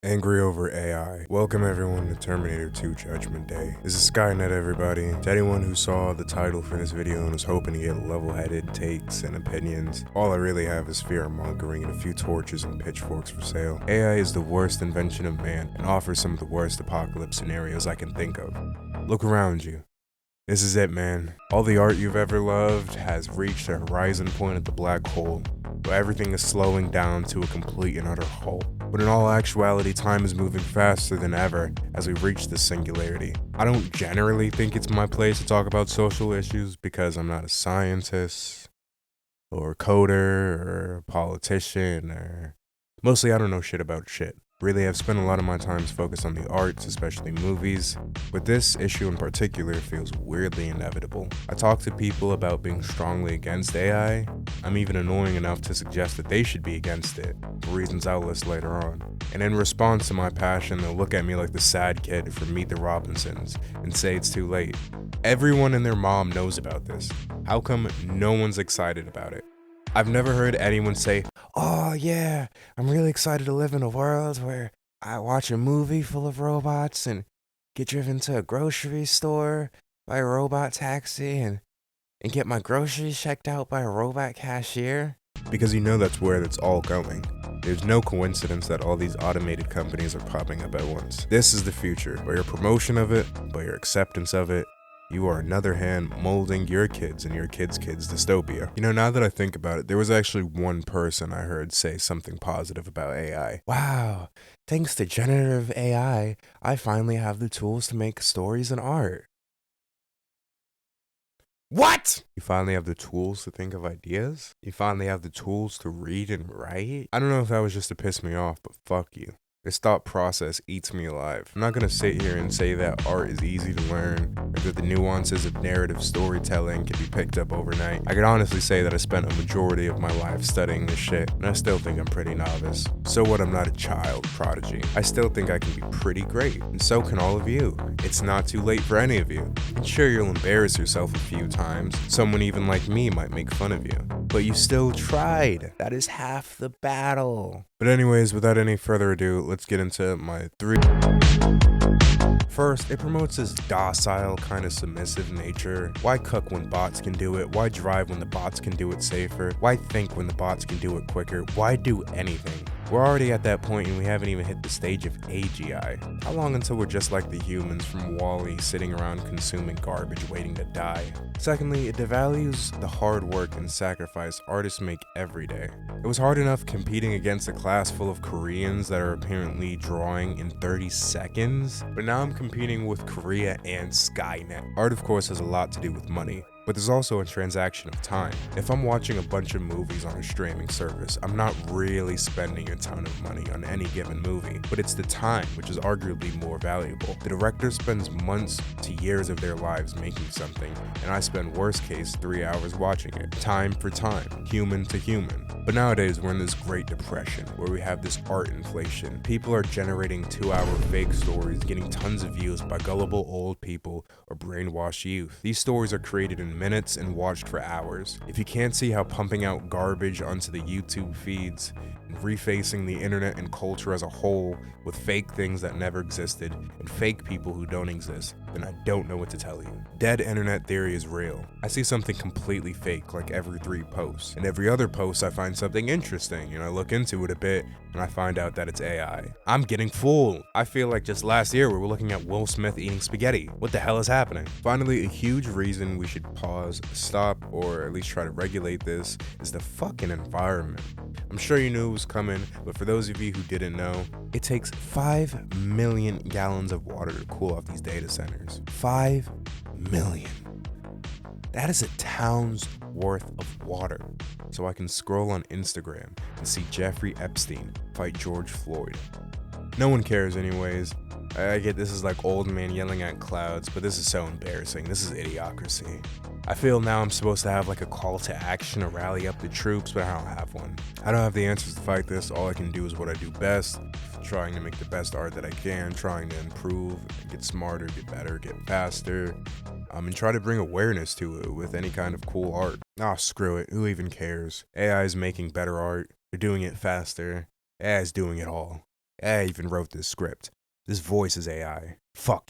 Angry over AI. Welcome everyone to Terminator 2 Judgment Day. This is Skynet, everybody. To anyone who saw the title for this video and was hoping to get level-headed takes and opinions, all I really have is fear-mongering and a few torches and pitchforks for sale. AI is the worst invention of man and offers some of the worst apocalypse scenarios I can think of. Look around you. This is it, man. All the art you've ever loved has reached a horizon point at the black hole, where everything is slowing down to a complete and utter halt. But in all actuality, time is moving faster than ever as we reach this singularity. I don't generally think it's my place to talk about social issues because I'm not a scientist, or a coder, or a politician, or... Mostly I don't know shit about shit. Really, I've spent a lot of my time focused on the arts, especially movies, but this issue in particular feels weirdly inevitable. I talk to people about being strongly against AI. I'm even annoying enough to suggest that they should be against it, for reasons I'll list later on. And in response to my passion, they'll look at me like the sad kid from Meet the Robinsons and say it's too late. Everyone and their mom knows about this. How come no one's excited about it? I've never heard anyone say, "Oh yeah, I'm really excited to live in a world where I watch a movie full of robots and get driven to a grocery store by a robot taxi and get my groceries checked out by a robot cashier." Because you know that's where it's all going. There's no coincidence that all these automated companies are popping up at once. This is the future. By your promotion of it, by your acceptance of it, you are another hand molding your kids and your kids' kids' dystopia. You know, now that I think about it, there was actually one person I heard say something positive about AI. Wow, thanks to generative AI, I finally have the tools to make stories and art. What? You finally have the tools to think of ideas? You finally have the tools to read and write? I don't know if that was just to piss me off, but fuck you. This thought process eats me alive. I'm not gonna sit here and say that art is easy to learn, or that the nuances of narrative storytelling can be picked up overnight. I can honestly say that I spent a majority of my life studying this shit, and I still think I'm pretty novice. So what, I'm not a child prodigy. I still think I can be pretty great, and so can all of you. It's not too late for any of you. And sure, you'll embarrass yourself a few times. Someone even like me might make fun of you. But you still tried. That is half the battle. But anyways, without any further ado, let's get into my three. First, it promotes this docile, kind of submissive nature. Why cook when bots can do it? Why drive when the bots can do it safer? Why think when the bots can do it quicker? Why do anything? We're already at that point and we haven't even hit the stage of AGI. How long until we're just like the humans from WALL-E, sitting around consuming garbage waiting to die? Secondly, it devalues the hard work and sacrifice artists make every day. It was hard enough competing against a class full of Koreans that are apparently drawing in 30 seconds, but now I'm competing with Korea and Skynet. Art, of course, has a lot to do with money, but there's also a transaction of time. If I'm watching a bunch of movies on a streaming service, I'm not really spending a ton of money on any given movie, but it's the time, which is arguably more valuable. The director spends months to years of their lives making something, and I spend worst case 3 hours watching it. Time for time, human to human. But nowadays, we're in this Great Depression, where we have this art inflation. People are generating 2-hour fake stories, getting tons of views by gullible old people or brainwashed youth. These stories are created in minutes and watched for hours. If you can't see how pumping out garbage onto the YouTube feeds and refacing the internet and culture as a whole with fake things that never existed and fake people who don't exist, then I don't know what to tell you. Dead internet theory is real. I see something completely fake like every 3 posts, and every other post I find something interesting and I look into it a bit and I find out that it's AI. I'm getting fooled. I feel like just last year we were looking at Will Smith eating spaghetti. What the hell is happening? Finally, a huge reason we should pause, stop, or at least try to regulate this is the fucking environment. I'm sure you knew it was coming, but for those of you who didn't know, it takes 5 million gallons of water to cool off these data centers. 5 million. That is a town's worth of water. So I can scroll on Instagram and see Jeffrey Epstein fight George Floyd. No one cares anyways. I get this is like old man yelling at clouds, but this is so embarrassing. This is idiocracy. I feel now I'm supposed to have like a call to action to rally up the troops, but I don't have one. I don't have the answers to fight this. All I can do is what I do best, trying to make the best art that I can, trying to improve, get smarter, get better, get faster, and try to bring awareness to it with any kind of cool art. Ah, screw it. Who even cares? AI is making better art. They're doing it faster. AI is doing it all. I even wrote this script. This voice is AI. Fuck